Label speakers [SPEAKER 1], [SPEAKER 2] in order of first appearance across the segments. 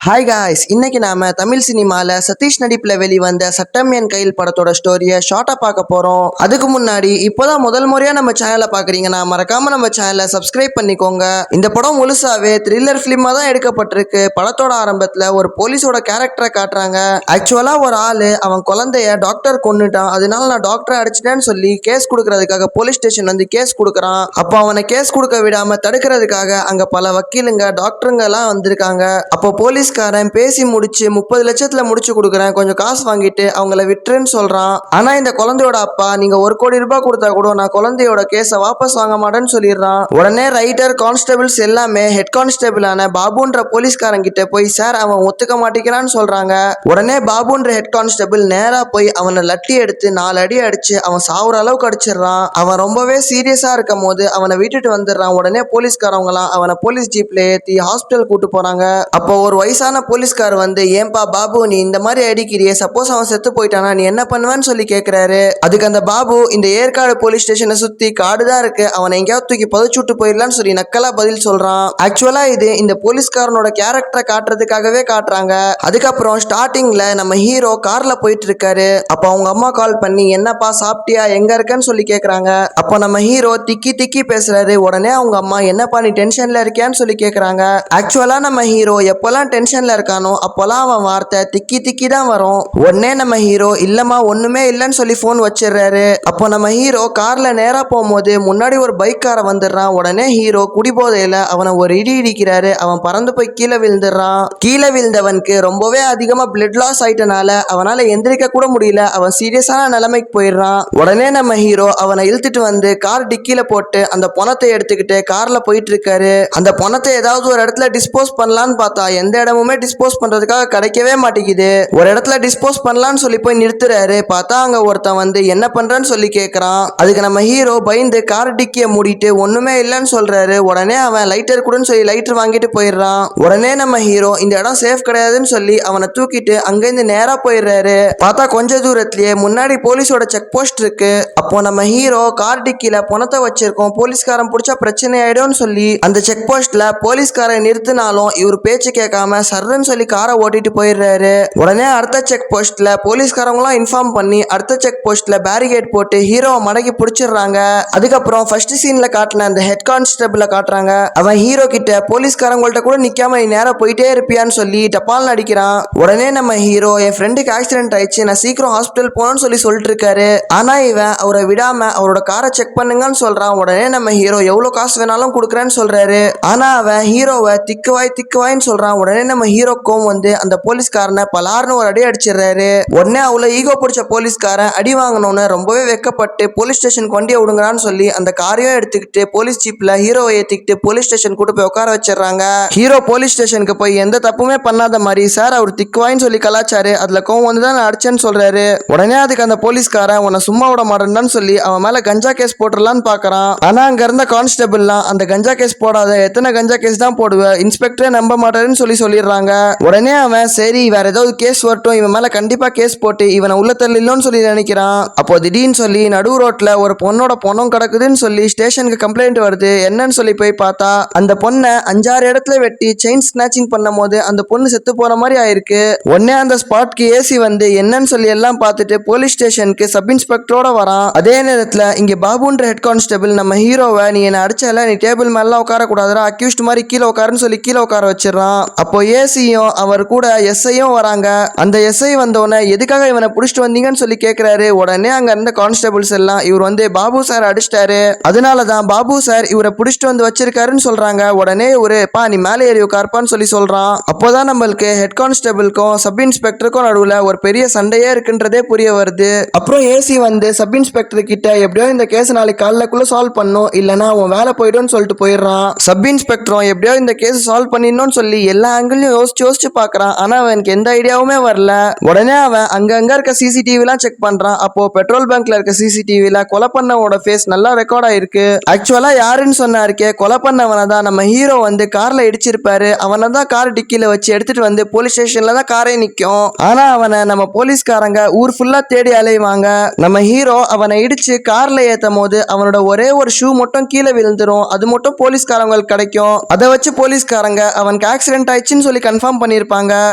[SPEAKER 1] Hi guys, இன்னைக்கு நாம தமிழ் சினிமால சதீஷ் நடிப்புல வெளிவந்த சட்டம் என் கையில் படத்தோட ஸ்டோரியை ஷார்ட்டா பார்க்க போறோம். அதுக்கு முன்னாடி இப்போதான் முதல் முறையா நம்ம சேனலை பாக்குறீங்கன்னா மறக்காம நம்ம சேனலை சப்ஸ்கிரைப் பண்ணிக்கோங்க. இந்த படம் முழுசாவே த்ரில்லர் பிலிமா தான் எடுக்கப்பட்டிருக்கு. படத்தோட ஆரம்பத்துல ஒரு போலீஸோட கேரக்டரை காட்டுறாங்க. ஆக்சுவலா ஒரு ஆளு அவன் குழந்தைய டாக்டர் கொன்னுட்டான், அதனால நான் டாக்டரை அடிச்சிட்டேன்னு சொல்லி கேஸ் கொடுக்கறதுக்காக போலீஸ் ஸ்டேஷன் வந்து கேஸ் கொடுக்கறான். அப்போ அவனை கேஸ் கொடுக்க விடாம தடுக்கிறதுக்காக அங்க பல வக்கீலுங்க டாக்டருங்க எல்லாம் வந்திருக்காங்க. அப்போ போலீஸ் பேசி முடிச்சு 30 லட்சத்துல முடிச்சு கொடுக்குறேன், கொஞ்சம் காசு வாங்கிட்டு அவங்கள விட்டுருன்னு சொல்றான். ஆனா இந்த குழந்தையோட அப்பா நீங்க 1 கோடி ரூபாய் கொடுத்தா கூட நான் குழந்தையோட கேஸை வாபஸ் வாங்க மாட்டேன்னு சொல்லிடுறான். உடனே ரைட்டர் கான்ஸ்டபிள்ஸ் எல்லாமே ஹெட் கான்ஸ்டபிளான பாபுன்ற போலீஸ்காரன் கிட்ட போய் சார் அவன் ஒத்துக்க மாட்டேங்கிறான்னு சொல்றாங்க. உடனே பாபுன்ற ஹெட் கான்ஸ்டபிள் நேரா போய் அவனை லட்டி எடுத்து 4 அடி அடிச்சு அவன் சாவுற அளவுக்கு அடிச்சிடறான். அவன் ரொம்பவே சீரியஸா இருக்கும் போது அவனை விட்டுட்டு வந்துடுறான். உடனே போலீஸ்காரவங்களாம் அவனை போலீஸ் ஜீப்ல ஏத்தி ஹாஸ்பிட்டல் கூட்டு போறாங்க. அப்போ ஒரு வயசான போலீஸ்கார் வந்து ஏன்பா பாபு நீ இந்த மாதிரி அடிக்கிறியே, சப்போஸ் அவன் செத்து போயிட்டானா நீ என்ன பண்ணுவேன்னு சொல்லி கேட்கிறாரு. அதுக்கு அந்த பாபு இந்த ஏற்காடு போலீஸ் ஸ்டேஷனை சுத்தி காடு தான் இருக்கு, அவனை எங்கேயாவது தூக்கி புதைச்சுட்டு போயிடலான்னு சொல்லி நக்கலா பதில் சொல்றான். ஆக்சுவலா இது இந்த போலீஸ்காரனோட கேரக்டரை காட்டுறதுக்காகவே காட்டுறாங்க. அதுக்கப்புறம் ஸ்டார்டிங்ல நம்ம ஹீரோ கார்ல போயிட்டு இருக்காரு. அப்ப அவங்க அம்மா கால் பண்ணி என்னப்பா சாப்பிட்டியா எங்க இருக்கன்னு சொல்லி கேக்குறாங்க. அப்ப நம்ம ஹீரோ திக்கி திக்கி பேசுறாரு. உடனே அவங்க அம்மா என்னப்பா நீ டென்ஷன்ல இருக்கியான்னு சொல்லி கேக்குறாங்க. ஆக்சுவலா நம்ம ஹீரோ எப்பெல்லாம் டென்ஷன்ல இருக்கானோ அப்போல்லாம் அவன் வார்த்தை திக்கி திக்கி தான் வரும். உடனே நம்ம ஹீரோ இல்லம்மா ஒண்ணுமே இல்லைன்னு சொல்லி போன் வச்சிடுறாரு. அப்போ நம்ம ஹீரோ கார்ல நேரா போகும்போது முன்னாடி ஒரு பைக்கார வந்துடுறான். உடனே ஹீரோ குடிபோதையில அவனை ஒரு இடி இடிக்கிறாரு. அவன் பறந்து போய் கீழே விழுந்துடுறான். கீழே விழுந்தவனுக்கு ரொம்பவே அதிகமா பிளட் லாஸ் ஆயிட்டனால அவனால எந்திரிக்க கூட முடியல. அவன் சீரியஸான நிலைமைக்கு போயிடுறான். உடனே நம்ம ஹீரோ அவனை இழுத்துட்டு வந்து கார் டிக்கில போட்டு அந்த பணத்தை எடுத்துக்கிட்டு கார்ல போயிட்டு இருக்காரு. அந்த பணத்தை ஏதாவது ஒரு இடத்துல டிஸ்போஸ் பண்ணலான்னு பார்த்தா எந்த இடமுமே டிஸ்போஸ் பண்றதுக்காக கிடைக்கவே மாட்டேங்குது. ஒரு இடத்துல டிஸ்போஸ் பண்ணலான்னு சொல்லி போய் நிறுத்துறாரு. பார்த்தா அங்க ஒருத்தன் வந்து என்ன பண்றன்னு சொல்லி கேட்கறான். அதுக்கு நம்ம ஹீரோ பயந்து கார் டிக்கிய மூடிட்டு ஒண்ணுமே இல்லைன்னு சொல்றாரு. உடனே அவன் லைட்டர் கூடன்னு சொல்லி லைட்டர் வாங்கிட்டு போயிடுறான். உடனே நம்ம ஹீரோ இந்த இடம் சேஃப் கிடையாதுன்னு சொல்லி அவனை தூக்கிட்டு அங்கிருந்து நேரா போயிடுறாரு. பார்த்தா கொஞ்ச தூரத்திலேயே முன்னாடி போலீஸோட செக் போஸ்ட் இருக்கு. அப்போ நம்ம ஹீரோ கார் டிக்கில பணத்தை வச்சிருக்கோம், போலீஸ்காரன் பிடிச்சா பிரச்சனை ஆயிடும்னு சொல்லி அந்த செக் போஸ்ட்ல போலீஸ்காரன் நிறுத்தினாலும் இவர் பேச்சு கேட்காம சர்ன்னு சொல்லி காரை ஓட்டிட்டு போயிடுறாரு. உடனே அடுத்த செக் போஸ்ட்ல போலீஸ்காரங்களும் இன்ஃபார்ம் பண்ணி அடுத்த செக் போஸ்ட்ல பேரிகேட் போட்டு ஹீரோவை மடக்கி பிடிச்சிடுறாங்க. அதுக்கப்புறம் ஃபர்ஸ்ட் சீன்ல காட்டின அந்த ஹெட் கான்ஸ்டபிள காட்டுறாங்க. அவன் ஹீரோ கிட்ட போலீஸ்காரங்கள்ட்ட கூட நிக்காம நீ நேரா போயிட்டே இருப்பியான்னு சொல்லி டப்பால் அடிக்கிறான். உடனே நம்ம ஹீரோ என் ஃப்ரெண்டுக்கு ஆக்சிடென்ட் ஆயிடுச்சு, நான் சீக்கிரம் ஹாஸ்பிட்டல் போகணும்னு சொல்லி சொல்லிட்டு இருக்காரு. ஆனா இவன் அவரை விடாம அவரோட காரை செக் பண்ணுங்கன்னு சொல்றான். உடனே நம்ம ஹீரோ எவ்வளவு காசு வேணாலும் கொடுக்குறேன்னு சொல்றாரு. ஆனா அவன் ஹீரோவை திக்குவாயின்னு சொல்றான். உடனே நம்ம ஹீரோக்கும் வந்து அந்த போலீஸ்காரனை பலார்னு ஒரு அடி அடிச்சிடுறாரு. உடனே அவ்வளவு ஈகோ பிடிச்ச போலீஸ்காரன் அடி வாங்கணும்னு ரொம்பவே வெக்கப்பட்டு போலீஸ் ஸ்டேஷனுக்கு வண்டியை விடுங்கறான்னு சொல்லி அந்த காரையும் எடுத்துக்கிட்டு போலீஸ் ஜீப்ல ஹீரோவை ஏத்திக்கிட்டு போலீஸ் ஸ்டேஷன் கூட்டு போய் உட்கார வச்சிடறாங்க. ஹீரோ போலீஸ் ஸ்டேஷனுக்கு போய் எந்த தப்புமே பண்ணாத மாதிரி சார் அவர் திக்குவாயின்னு சொல்லி கலாச்சாரு, அதுல கோவம் வந்துதான் நான் அடிச்சேன்னு சொல்றாரு. உடனே அதுக்கு அந்த போலீஸ்காரன் உன்னை சும்மா விட மாட்டேன்னு சொல்லி அவன் மேல கஞ்சா கேஸ் போட்டுடலான்னு பாக்குறான். ஆனா அங்க இருந்த கான்ஸ்டபிள்லாம் அந்த கஞ்சா கேஸ் போடாத, எத்தனை கஞ்சா கேஸ் தான் போடுவ, இன்ஸ்பெக்டரே நம்ப மாட்டாருன்னு சொல்லிடுறாங்க. உடனே அவன் சரி வேற ஏதாவது கேஸ் வரட்டும், இவன் மேல கண்டிப்பா கேஸ் போட்டு இவனை உள்ள தள்ளிடலாம்னு சொல்லி நினைக்கிறான். அப்போ திடீர்னு சொல்லி நடு ரோட்ல ஒரு பொண்ணோட பணம் கிடக்குதுன்னு சொல்லி ஸ்டேஷனுக்கு கம்ப்ளைண்ட் வருது. என்னன்னு சொல்லி போய் பார்த்தா அந்த பொண்ணை 5-6 இடத்துல வெட்டி செயின் ஸ்நாச்சிங் பண்ணும் போது அந்த பொண்ணு செத்து போற மாதிரி ஆயிருக்கு. உடனே அந்த ஸ்பாட்க்கு ஏசி வந்து என்னன்னு சொல்லி எல்லாம் பார்த்துட்டு போலீஸ் ஸ்டேஷனுக்கு சப் இன்ஸ்பெக்டரோட வரான். அதே நேரத்துல இங்க பாபுன்ற ஹெட் கான்ஸ்டபிள் நம்ம ஹீரோவை நீ என்ன அடிச்சல, நீ டேபிள் மேலாம் உட்கார கூடாதுடா, அக்யூஸ்ட் மாதிரி கீழே உட்காருன்னு சொல்லி கீழே உட்கார வச்சிடறான். அப்போ ஏசியும் அவர் கூட எஸ்ஐயும் வராங்க. அந்த எஸ்ஐ வந்தோடனே எதுக்காக இவனை புடிச்சிட்டு வந்தீங்கன்னு சொல்லி கேட்கிறாரு. உடனே அங்க இருந்த கான்ஸ்டபிள்ஸ் எல்லாம் இவர் வந்து பாபு சார் அடிச்சிட்டாரு, அதனாலதான் பாபு சார் இவரை புடிச்சிட்டு வந்து வச்சிருக்காருன்னு சொல்றாங்க. உடனே ஒரு பா நீ மேலே ஏறி உட்கார்ப்பான்னு சொல்லி சொல்றான். அப்போதான் நம்மளுக்கு ஹெட் கான்ஸ்டபிளுக்கும் சப் இன்ஸ்பெக்டருக்கும் நடுவுல ஒரு பெரிய சண்டையே இருக்குன்றதே புரிய வருது. அப்புறம் ஏசி வந்து சப் இன்ஸ்பெக்டர் கிட்ட எப்படியோ இந்த கேஸ் நாளைக்கு காலைக்குள்ள சால்வ் பண்ணும், இல்லனா அவன் வேலை போயிடும்னு சொல்லிட்டு போயிடுறான். சப் இன்ஸ்பெக்டரும் எப்படியோ இந்த கேஸ் சால்வ் பண்ணிடணும்னு சொல்லி எல்லா ஆங்கிளையும் யோசிச்சு பார்க்கறான். ஆனா அவனுக்கு எந்த ஐடியாவுமே வரல. உடனே அவன் அங்கங்க இருக்க சிசிடிவிலாம் செக் பண்றான். அப்போ பெட்ரோல் பங்க்ல இருக்க சிசிடிவில கொலை பண்ணவனோட ஃபேஸ் நல்லா ரெக்கார்ட் ஆயிருக்கு. ஆக்சுவலா யாருன்னு சொன்னா இருக்கே, கொலை பண்ணவனை தான் நம்ம ஹீரோ வந்து கார்ல இடிச்சிருப்பாரு. அவனை தான் கார் டிக்கில வச்சு எடுத்துட்டு வந்து போலீஸ் ஸ்டேஷன்ல தான் காரே நிக்கும். ஆனா அவனை நம்ம போலீஸ்காரங்க ஊர் ஃபுல்லா தேடி அலைவாங்க. நம்ம ஹீரோ அவனை இடிச்சு கார்ல ஏத்தும் போது அவனோட ஒரே ஒரு ஷூ மட்டும் கீழே விழுந்துரும். அது மட்டும் போலீஸ்காரங்களுக்கு கிடைக்கும். அதை வச்சு போலீஸ்காரங்க அவனுக்கு ஆக்சிடென்ட் ஆயிடுச்சுன்னு சொல்லி சொல்லி கன்ஃபார்ம் பண்ணியிருப்பாங்க.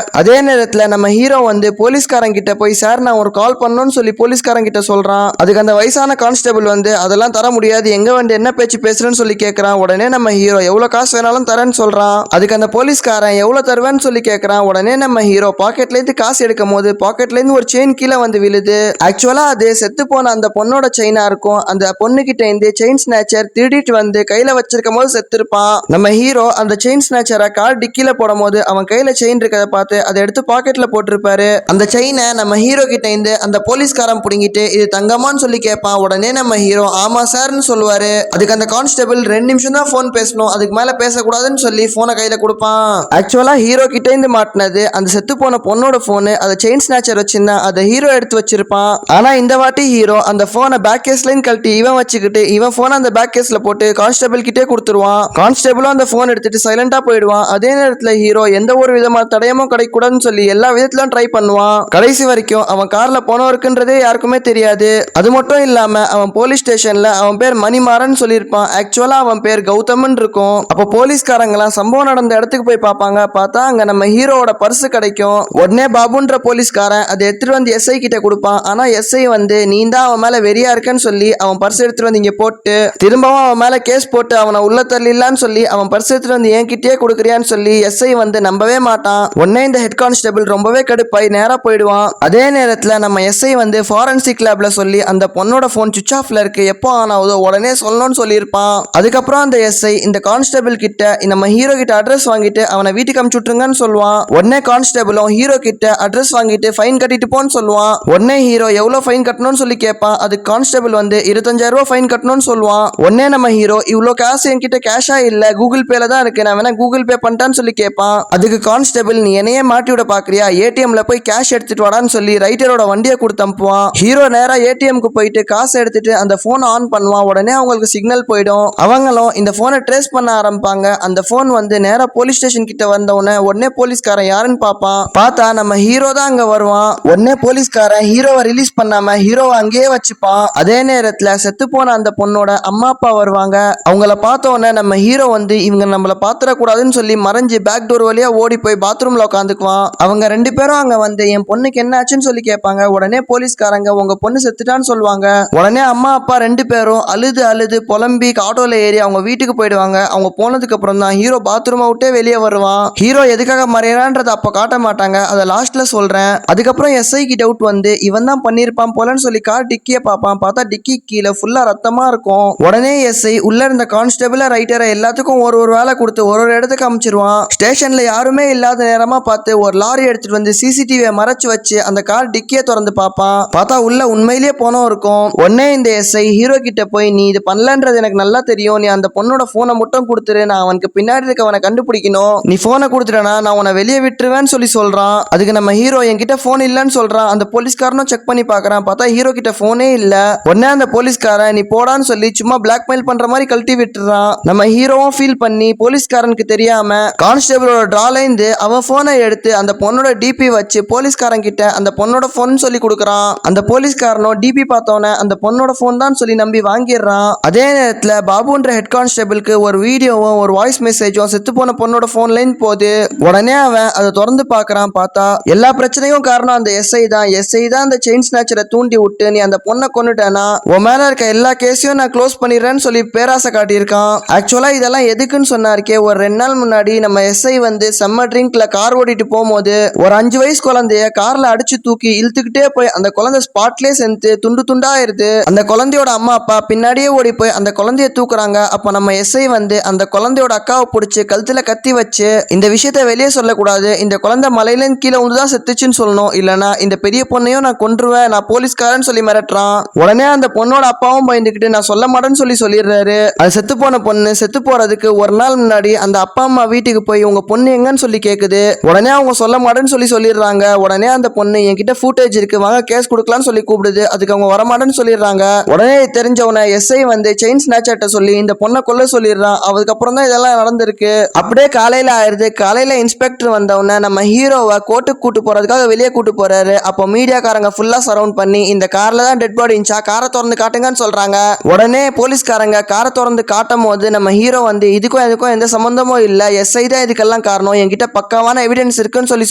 [SPEAKER 1] அதே நேரத்துல நம்ம ஹீரோ வந்து போலீஸ்காரங்க கிட்ட போய் சார் நான் ஒரு கால் பண்ணணும்னு சொல்லி போலீஸ்காரங்க கிட்ட சொல்றான். அதுக்கு அந்த வயசான கான்ஸ்டபிள் வந்து அதெல்லாம் தர முடியாது, எங்க வந்து என்ன பேச்சு பேசுறேன்னு சொல்லி கேட்கறான். உடனே நம்ம ஹீரோ எவ்வளவு காசு வேணாலும் தரேன்னு சொல்றான். அதுக்கு அந்த போலீஸ்காரன் எவ்வளவு தருவேன்னு சொல்லி கேட்கறான். உடனே நம்ம ஹீரோ பாக்கெட்ல இருந்து காசு எடுக்கும் போது பாக்கெட்ல இருந்து ஒரு செயின் கீழே வந்து விழுது. ஆக்சுவலா அது செத்து போன அந்த பொண்ணோட செயினா இருக்கும். அந்த பொண்ணு கிட்ட இருந்து செயின் ஸ்நாச்சர் திருடிட்டு வந்து கையில வச்சிருக்கும் போது செத்துருப்பான். நம்ம ஹீரோ அந்த செயின் ஸ்நாச்சரை கார் டிக்கில போடும் போது அவன் கையில செயின் இருக்கிறத பார்த்து அதை எடுத்து பாக்கெட்ல போட்டிருப்பாரு. அந்த செயினை நம்ம ஹீரோ கிட்ட இருந்து அந்த போலீஸ்காரன் புடுங்கிட்டு இது தங்கமான்னு சொல்லி கேட்பான். உடனே நம்ம ஹீரோ ஆமா சார்னு சொல்லுவாரு. அதுக்கு அந்த கான்ஸ்டபிள் 2 நிமிஷம் தான் போன் பேசணும், அதுக்கு மேல பேசக்கூடாதுன்னு சொல்லி போனை கையில கொடுப்பான். ஆக்சுவலா ஹீரோ கிட்ட இருந்து மாட்டினது அந்த செத்து போன பொண்ணோட போனு. அதை செயின் ஸ்நாச்சர் வச்சிருந்தா அதை ஹீரோ எடுத்து வச்சிருப்பான். ஆனா இந்த வாட்டி ஹீரோ அந்த போனை பேக் கேஸ்ல கழட்டி இவன் வச்சுக்கிட்டு இவன் போனை அந்த பேக் கேஸ்ல போட்டு கான்ஸ்டபிள் கிட்டே கொடுத்துருவான். கான்ஸ்டபிளும் அந்த போன் எடுத்துட்டு சைலண்டா போயிடுவான். அதே நேரத்துல ஹீரோ எந்த ஒரு விதமான தடயமும் கிடைக்கூடாதுன்னு சொல்லி எல்லா விதத்திலும் ட்ரை பண்ணுவான். கடைசி வரைக்கும் அவன் கார்ல போனவருக்குன்றதே யாருக்குமே தெரியாது. அது மட்டும் இல்லாம அவன் போலீஸ் ஸ்டேஷன்ல அவன் பேர் மணிமாறன் சொல்லியிருப்பான். ஆக்சுவலா அவன் பேர் கௌதம்னு இருக்கும். அப்போ போலீஸ்காரங்களாம் சம்பவம் நடந்த இடத்துக்கு போய் பார்ப்பாங்க. பார்த்தா அங்க நம்ம ஹீரோவோட பர்ஸ் கிடைக்கும். உடனே பாபுன்ற போலீஸ்காரன் அதை எடுத்துட்டு வந்து எஸ்ஐ கிட்ட கொடுப்பான். ஆனா எஸ்ஐ வந்து நீ தான் அவன் மேல வெறியா இருக்கன்னு சொல்லி அவன் பர்ஸ் எடுத்துட்டு வந்து இங்க போட்டு திரும்பவும் அவன் மேல கேஸ் போட்டு அவனை உள்ள தள்ளிடலான்னு சொல்லி அவன் பர்ஸ் எடுத்துட்டு வந்து என்கிட்டயே கொடுக்குறியான்னு சொல்லி எஸ்ஐ வந்து நம்பவே மாட்டான். உடனே இந்த ஹெட் கான்ஸ்டபிள் ரொம்பவே கடுப்பாய் நேரா போயிடுவான். அதே நேரத்துல நம்ம எஸ்ஐ வந்து ஃபாரன்சிக் லேப்ல சொல்லி அந்த பொண்ணோட போன் சுவிச் ஆஃப்ல இருக்கு, எப்போ ஆன் ஆகுதோ உடனே சொல்லணும்னு சொல்லியிருப்பான். அதுக்கப்புறம் அந்த எஸ்ஐ இந்த கான்ஸ்டபிள் கிட்ட நம்ம ஹீரோ கிட்ட அட்ரஸ் வாங்கிட்டு அவனை வீட்டுக்கு அனுப்பிச்சுட்ருங்கன்னு சொல்லுவான். உடனே கான்ஸ்டபிளும் ஹீரோ கிட்ட அட்ரஸ் வாங்கிட்டு ஃபைன் கட்டிட்டு போன்னு சொல்லுவான். உடனே ஹீரோ எவ்வளவு ஃபைன் கட்டணும்னு சொல்லி கேட்பான். அதுக்கு கான்ஸ்டபிள் வந்து 25,000 ரூபாய் ஃபைன் கட்டணும்னு சொல்லுவான். உடனே நம்ம ஹீரோ இவ்வளோ காசு என்கிட்ட கேஷா இல்ல கூகுள் பேல தான் இருக்கு, நான் வேணா கூகுள் பே பண்ணிட்டான்னு சொல்லி கேட்பான். அதுக்கு கான்ஸ்டபிள் நீ என்னையே மாட்டி விட பாக்குறியா, ஏடிஎம்ல போய் கேஷ் எடுத்துட்டு வாடான்னு சொல்லி ரைட்டரோட வண்டியை கொடுத்து அனுப்புவான். ஹீரோ நேரா ஏடிஎம்க்கு போயிட்டு காசு எடுத்துட்டு அந்த போனை ஆன் பண்ணுவான். உடனே அவங்களுக்கு சிக்னல் போயிடும். அவங்களும் இந்த போனை ட்ரேஸ் பண்ண ஆரம்பிப்பாங்க. அந்த போன் வந்து நேரா போலீஸ் ஸ்டேஷன் கிட்ட வந்தவொடனே உடனே போலீஸ்காரன் யாருன்னு பார்ப்பான். பார்த்தா நம்ம ஹீரோ தான் அங்க வருவான். உடனே போலீஸ்காரன் ஹீரோவை ரிலீஸ் பண்ணாம ஹீரோவை அங்கேயே வச்சுப்பான். அதே நேரத்துல செத்து போன அந்த பொண்ணோட அம்மா அப்பா வருவாங்க. அவங்கள பார்த்த உடனே நம்ம ஹீரோ வந்து இவங்க நம்மள பாத்துறக்கூடாதுன்னு சொல்லி மறைஞ்சு பேக் டோர் வழியா ஓடி போய் பாத்ரூம்ல உட்காந்துக்குவான். அவங்க 2 பேரும் அங்க வந்து என் பொண்ணுக்கு என்ன ஆச்சுன்னு சொல்லி கேட்பாங்க. உடனே போலீஸ்காரங்க உங்க பொண்ணு செத்துட்டான்னு சொல்லுவாங்க. உடனே அம்மா அப்பா 2 பேரும் அழுது புலம்பி ஆட்டோல ஏறி அவங்க வீட்டுக்கு போயிடுவாங்க. அவங்க போனதுக்கு அப்புறம் தான் ஹீரோ பாத்ரூமை விட்டே வெளியே வருவான். ஹீரோ எதுக்காக மறையறான்றத அப்ப காட்ட மாட்டாங்க, அதை லாஸ்ட்ல சொல்றேன். அதுக்கப்புறம் எஸ்ஐக்கு டவுட் வந்து இவன் தான் பண்ணிருப்பான் போலன்னு சொல்லி கார் டிக்கிய பார்ப்பான். பார்த்தா டிக்கி கீழே ஃபுல்லா ரத்தமா இருக்கும். உடனே எஸ்ஐ உள்ள இருந்த கான்ஸ்டபிள் ரைட்டரை எல்லாத்துக்கும் ஒரு வேலை கொடுத்து ஒரு இடத்துக்கு அமைச்சிருவான். ஸ்டேஷன்ல யாருமே இல்லாத நேரமா பார்த்து ஒரு லாரி எடுத்துட்டு வந்து சிசிடிவியை மறைச்சு வச்சு அந்த கார் டிக்கிய திறந்து பார்ப்பான். பார்த்தா உள்ள உண்மையிலேயே போனோம் இருக்கும். உடனே இந்த எஸ்ஐ ஹீரோ கிட்ட போய் நீ இது பண்ணலன்றது எனக்கு நல்லா தெரியும், நீ அந்த பொண்ணோட போனை மட்டும் கொடுத்துரு, நான் அவனுக்கு பின்னாடி இருக்கவனை கண்டுபிடிக்கணும், நீ போனை கொடுத்துட்டனா நான் உன்னை வெளியே விட்டுருவேன்னு சொல்லி சொல்றான். அதுக்கு நம்ம ஹீரோ என்கிட்ட போன் இல்லன்னு சொல்றான். அந்த போலீஸ்காரனும் செக் பண்ணி பாக்குறான். பார்த்தா ஹீரோ கிட்ட போனே இல்ல. உடனே அந்த போலீஸ்காரன் நீ போடான்னு சொல்லி சும்மா பிளாக்மெயில் பண்ற மாதிரி கழட்டி விட்டுறான். நம்ம ஹீரோவும் ஃபீல் பண்ணி போலீஸ்காரனுக்கு தெரியாம கான்ஸ்டபிளோட டிராலேந்து அவன் போனை எடுத்து அந்த பொண்ணோட டிபி வச்சு போலீஸ்காரன் கிட்ட அந்த பொண்ணோட போன் சொல்லி கொடுக்குறான். அந்த போலீஸ்காரனும் டிபி பார்த்தோன்னே அந்த பொண்ணோட போன் தான் சொல்லி நம்பி வாங்கிடுறான். அதே நேரத்துல பாபுன்ற ஹெட் கான்ஸ்டபிளுக்கு ஒரு வீடியோவும் ஒரு வாய்ஸ் மெசேஜும் செத்து போன பொண்ணோட போன்ல போது. உடனே அவன் அதை திறந்து பாக்குறான். பார்த்தா எல்லா பிரச்சனையும் காரணம் அந்த எஸ்ஐ தான் அந்த செயின் ஸ்நாச்சரை தூண்டி விட்டு நீ அந்த பொண்ணை கொன்னுட்டேனா உன் மேல இருக்க எல்லா கேஸையும் நான் க்ளோஸ் பண்ணிடுறேன்னு சொல்லி பேராசை காட்டியிருக்கான். ஆக்சுவலா இதெல்லாம் எதுக்குன்னு சொன்னாருக்கே, ஒரு 2 நாள் முன்னாடி நம்ம எஸ்ஐ வந்து செம்ம ட்ரிங்க்ல கார் ஓட்டிட்டு போகும்போது ஒரு 5 வயசு குழந்தைய கார்ல அடிச்சு தூக்கி இழுத்துக்கிட்டே போய் அந்த குழந்தை ஸ்பாட்லயே சென்று துண்டு துண்டா ஆயிருது. அந்த குழந்தையோட அம்மா அப்பா பின்னாடியே ஓடி போய் அந்த குழந்தைய தூக்குறாங்க. அப்ப நம்ம எஸ்ஐ வந்து அந்த குழந்தையோட அக்காவை பிடிச்சி கழுத்துல கத்தி வச்சு இந்த விஷயத்த வெளியே சொல்லக்கூடாது, இந்த குழந்தை மலையிலேருந்து கீழே வந்துதான் செத்துச்சுன்னு சொல்லணும், இல்லனா இந்த பெரிய பொண்ணையும் நான் கொன்றுவேன், நான் போலீஸ்காரன்னு சொல்லி மிரட்டுறான். உடனே அந்த பொண்ணோட அப்பாவும் பயந்துக்கிட்டு நான் சொல்ல மாட்டேன்னு சொல்லிடுறாரு. அது செத்து போன பொண்ணு செத்து போறதுக்கு ஒரு நாள் முன்னாடி அந்த அப்பா அம்மா வீட்டுக்கு போய் உங்க பொண்ணு எங்கன்னு சொல்லி கேக்குது. உடனே அவங்க சொல்ல மாட்டேன்னு சொல்லிடுறாங்க. உடனே அந்த பொண்ணு என்கிட்ட ஃபுட்டேஜ் இருக்கு வாங்க கேஸ் கொடுக்கலாம்னு சொல்லி கூப்பிடுது. அதுக்கு அவங்க வரமாட்டேன்னு சொல்லிடுறாங்க. உடனே தெரிஞ்சவன எஸ்ஐ வந்து செயின் ஸ்நாச்சர்ட்ட சொல்லி இந்த பொண்ணை கொல்ல சொல்லிடுறான். அதுக்கப்புறம் தான் இதெல்லாம் நடந்திருக்கு. அப்படியே காலையில ஆயிருது. காலையில இன்ஸ்பெக்டர் வந்தவன நம்ம ஹீரோவை கோர்ட்டுக்கு கூட்டு போறதுக்காக வெளியே கூட்டு போறாரு. அப்போ மீடியாக்காரங்க ஃபுல்லா சரவுண்ட் பண்ணி இந்த கார்ல தான் டெட் பாடி இருந்துச்சா, காரை திறந்து காட்டுங்கன்னு சொல்றாங்க. உடனே போலீஸ்காரங்க காரை திறந்து காட்டும் போது நம்ம ஹீரோ வந்து இதுக்கும் எந்த சம்பந்தமும் இல்ல, எஸ்ஐ தான் இதுக்கெல்லாம் காரணம், பண்ணோம், என்கிட்ட பக்காவான எவிடன்ஸ் இருக்குன்னு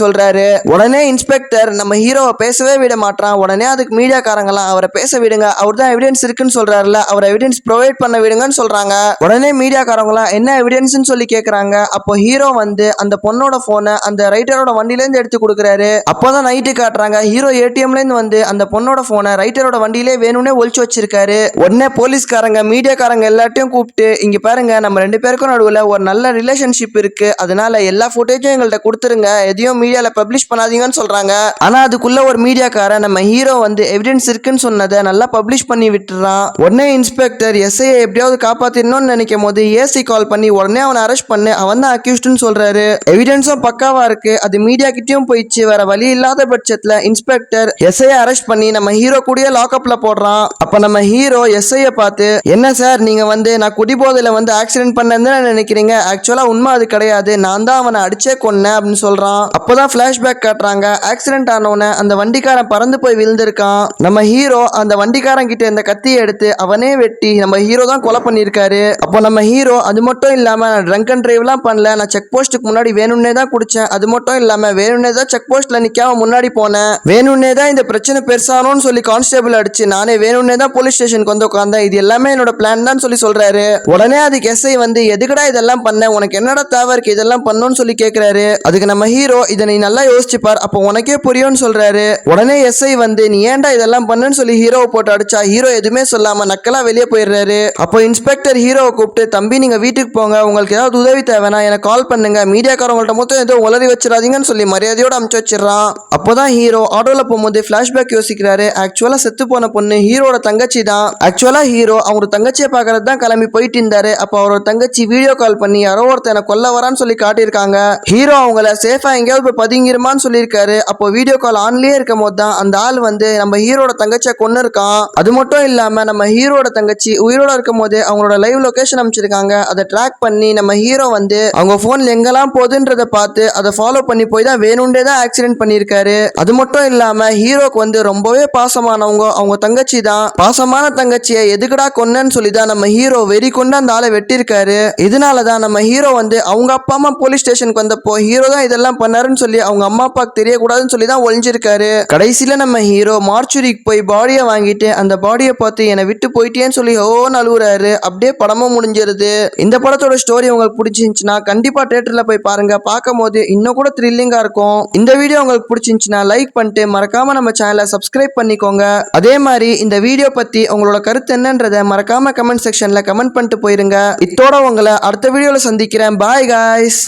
[SPEAKER 1] சொல்றாரு. உடனே இன்ஸ்பெக்டர் நம்ம ஹீரோவை பேசவே விட மாட்டான். உடனே அதுக்கு மீடியாக்காரங்களாம் அவரை பேச விடுங்க, அவர் தான் எவிடன்ஸ் இருக்குன்னு சொல்றாருல, அவர் எவிடன்ஸ் ப்ரொவைட் பண்ண விடுங்கன்னு சொல்றாங்க. உடனே மீடியாக்காரங்களாம் என்ன எவிடன்ஸ்னு சொல்லி கேக்குறாங்க. அப்போ ஹீரோ வந்து அந்த பொண்ணோட போனை அந்த ரைட்டரோட வண்டியில இருந்து எடுத்து கொடுக்குறாரு. அப்போதான் நைட்டு காட்டுறாங்க ஹீரோ ஏடிஎம்ல இருந்து வந்து அந்த பொண்ணோட போனை ரைட்டரோட வண்டியிலே வேணும்னே ஒளிச்சு வச்சிருக்காரு. உடனே போலீஸ்காரங்க மீடியாக்காரங்க எல்லாத்தையும் கூப்பிட்டு இங்க பாருங்க, நம்ம 2 பேருக்கும் நடுவுல ஒரு நல்ல ரிலேஷன்ஷிப் இருக்கு, அதனால எல்லா ஃபுட்டேஜும் எங்கள்கிட்ட கொடுத்துருங்க, எதையும் மீடியால பப்ளிஷ் பண்ணாதீங்கன்னு சொல்றாங்க. ஆனா அதுக்குள்ள ஒரு மீடியாக்காரன் நம்ம ஹீரோ வந்து எவிடன்ஸ் இருக்குன்னு சொன்னதை நல்லா பப்ளிஷ் பண்ணி விட்டுறான். உடனே இன்ஸ்பெக்டர் எஸ்ஐ எப்படியாவது காப்பாத்திடணும்னு நினைக்கும் போது ஏசி கால் பண்ணி உடனே அவனை அரெஸ்ட் பண்ணு, அவன் தான் அக்யூஸ்ட்னு சொல்றாரு. எவிடன்ஸும் பக்காவா இருக்கு, அது மீடியா கிட்டயும் போயிடுச்சு. வேற வழி இல்லாத பட்சத்துல இன்ஸ்பெக்டர் எஸ்ஐ அரெஸ்ட் பண்ணி நம்ம ஹீரோ கூடயே லாக்அப்ல போடுறான். அப்ப நம்ம ஹீரோ எஸ்ஐய பார்த்து என்ன சார் நீங்க வந்து நான் குடிபோதையில வந்து ஆக்சிடென்ட் பண்ணேன்னு நினைக்கிறீங்க, ஆக்சுவலா உண்மை அது கிடையாது, நான் தான் அவனை அடிச்சே கொன்னேன் அப்படின்னு சொல்றான். அப்போதான் பிளாஷ்பேக் காட்டுறாங்க. ஆக்சிடென்ட் ஆனவன அந்த வண்டிக்காரன் பறந்து போய் விழுந்திருக்கான். நம்ம ஹீரோ அந்த வண்டிக்காரன் கிட்ட இந்த கத்தியை எடுத்து அவனே வெட்டி நம்ம ஹீரோ தான் கொலை பண்ணிருக்காரு. அப்போ நம்ம ஹீரோ அது மட்டும் இல்லாம நான் ட்ரங்க் அண்ட் டிரைவ்லாம் பண்ணல, நான் செக் போஸ்ட்டுக்கு முன்னாடி வேணும்னே தான் குடிச்சேன், அது மட்டும் இல்லாம வேணும்னே தான் செக் போஸ்ட்ல நிக்காம முன்னாடி போனேன், வேணும்னே தான் இந்த பிரச்சனை பெருசானோன்னு சொல்லி கான்ஸ்டேபிள் அடிச்சு நானே வேணும்னே தான் போலீஸ் ஸ்டேஷனுக்கு வந்து உட்கார்ந்தேன், இது எல்லாமே என்னோட பிளான் தான் சொல்றாரு. உடனே அதுக்கு எஸ்ஐ வந்து எதுக்குடா இதெல்லாம் பண்ண, உனக்கு என்னடா தேவை இருக்கு இதெல்லாம் பண்ணணும்னு சொல்லி கேக்குறாரு. அதுக்கு நம்ம ஹீரோ இதை நீ நல்லா யோசிச்சுப்பார், அப்போ உனக்கே புரியும்னு சொல்றாரு. உடனே எஸ்ஐ வந்து நீ ஏன்டா இதெல்லாம் பண்ணுன்னு சொல்லி ஹீரோவை போட்டு அடிச்சா ஹீரோ எதுவுமே சொல்லாம நக்கலா வெளியே போயிடுறாரு. அப்போ இன்ஸ்பெக்டர் ஹீரோவை கூப்பிட்டு தம்பி நீங்க வீட்டுக்கு போங்க, உங்களுக்கு ஏதாவது உதவி தேவைன்னா எனக்கு கால் பண்ணுங்க, மீடியாக்காரங்கள்ட்ட மொத்தம் ஏதோ உளறி வச்சிடாதீங்கன்னு சொல்லி மரியாதையோட அமுச்சு வச்சிடறான். அப்போதான் ஹீரோ ஆட்டோல போகும்போது பிளாஷ்பேக் யோசிக்கிறாரு. ஆக்சுவலா செத்து போன பொண்ணு ஹீரோட தங்கச்சி தான். ஆக்சுவலா ஹீரோ அவங்க தங்கச்சியை பார்க்கறது தான் கிளம்பி போயிட்டு இருந்தாரு. அப்போ அவரோட தங்கச்சி வீடியோ கால் பண்ணி யாரோ ஒருத்தனை கொல்ல வரான்னு சொல்லி காட்டியிருக்காங்க. ஹீரோ அவங்கள சேஃபா எங்கேயாவது போய் பதுங்கிருமான்னு சொல்லியிருக்காரு. அப்போ வீடியோ கால் ஆன்லயே இருக்கும் போது தான் அந்த ஆள் வந்து நம்ம ஹீரோட தங்கச்சியை கொன்னு இருக்கான். அது மட்டும் இல்லாம நம்ம ஹீரோட தங்கச்சி உயிரோட இருக்கும் போது அவங்களோட லைவ் லொகேஷன் அமைச்சிருக்காங்க. அதை ட்ராக் பண்ணி நம்ம ஹீரோ வந்து அவங்க போன்ல எங்கெல்லாம் போகுதுன்றத பார்த்து அதை ஃபாலோ பண்ணி போய் தான் வேணும்னே தான் ஆக்சிடென்ட் பண்ணியிருக்காரு. அது மட்டும் இல்லாம ஹீரோக்கு வந்து ரொம்பவே பாசமானவங்க அவங்க தங்கச்சி தான். பாசமான தங்கச்சியை எதுக்குடா கொன்னன்னு சொல்லி தான் நம்ம ஹீரோ வெறி கொண்டு அந்த ஆளை வெட்டியிருக்காரு. இதனாலதான் நம்ம ஹீரோ வந்து அவங்க அப்பா அம்மா போலீஸ் ஸ்டேஷனுக்கு வந்தப்போ ஹீரோ தான் இதெல்லாம் பண்ணாருன்னு சொல்லி அவங்க அம்மா அப்பாவுக்கு தெரியக்கூடாதுன்னு சொல்லி தான் ஒளிஞ்சிருக்காரு. கடைசியில நம்ம ஹீரோ மார்ச்சுரிக்கு போய் பாடியை வாங்கிட்டு அந்த பாடியை பார்த்து என்னை விட்டு போயிட்டேன்னு சொல்லி அழுகுறாரு. அப்படியே படமும் முடிஞ்சிருது. இந்த படத்தோட ஸ்டோரி உங்களுக்கு பிடிச்சிருந்துச்சுன்னா கண்டிப்பா தியேட்டர்ல போய் பாருங்க. பார்க்கும் போது இன்னும் கூட த்ரில்லிங்கா இருக்கும். இந்த வீடியோ உங்களுக்கு பிடிச்சிருந்துச்சுன்னா லைக் பண்ணிட்டு மறக்காம நம்ம சேனலை சப்ஸ்கிரைப் பண்ணிக்கோங்க. அதே மாதிரி இந்த வீடியோ பத்தி உங்களோட கருத்து என்னன்றதை மறக்காம கமெண்ட் செக்ஷன்ல கமெண்ட் பண்ணிட்டு போயிருங்க. இத்தோட உங்களை அடுத்த வீடியோல சந்திக்கிறேன். Bye guys.